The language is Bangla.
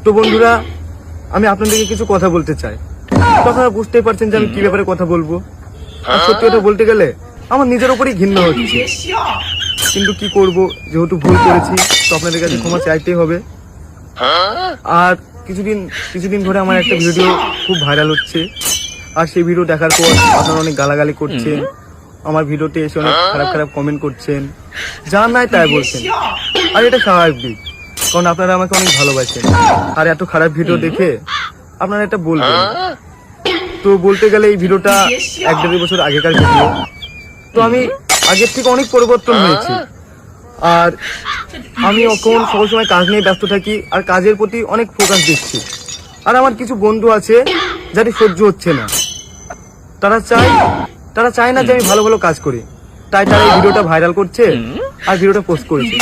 তো বন্ধুরা, আমি আপনাদেরকে কিছু কথা বলতে চাই। তো আপনারা বুঝতেই পারছেন যে আমি কি ব্যাপারে কথা বলবো। আর সত্যি কথা বলতে গেলে আমার নিজের উপরই ঘৃণা হচ্ছে, কিন্তু কি করব, যেহেতু ভুল করেছি তো আপনাদের কাছে ক্ষমা চাইতেই হবে। আর কিছুদিন ধরে আমার একটা ভিডিও খুব ভাইরাল হচ্ছে, আর সেই ভিডিও দেখার পর আপনারা অনেক গালাগালি করছেন, আমার ভিডিওতে এসে অনেক খারাপ খারাপ কমেন্ট করছেন, যা নাই তাই বলছেন। আর এটা স্বাভাবিক, কারণ আপনারা আমাকে অনেক ভালোবাসেন। আর এত খারাপ ভিডিও দেখে আপনারা এটা বলবেন। তো বলতে গেলে এই ভিডিওটা 1-1.5 বছর আগেকার ভিডিও। তো আমি আগের থেকে অনেক পরিবর্তন হয়েছি। আর আমি এখন সবসময় কাজ নিয়ে ব্যস্ত থাকি, আর কাজের প্রতি অনেক ফোকাস দিচ্ছি। আর আমার কিছু বন্ধু আছে যাদের সহ্য হচ্ছে না, তারা চায় না যে আমি ভালো ভালো কাজ করি, তাই তারা এই ভিডিওটা ভাইরাল করছে আর ভিডিওটা পোস্ট করেছে।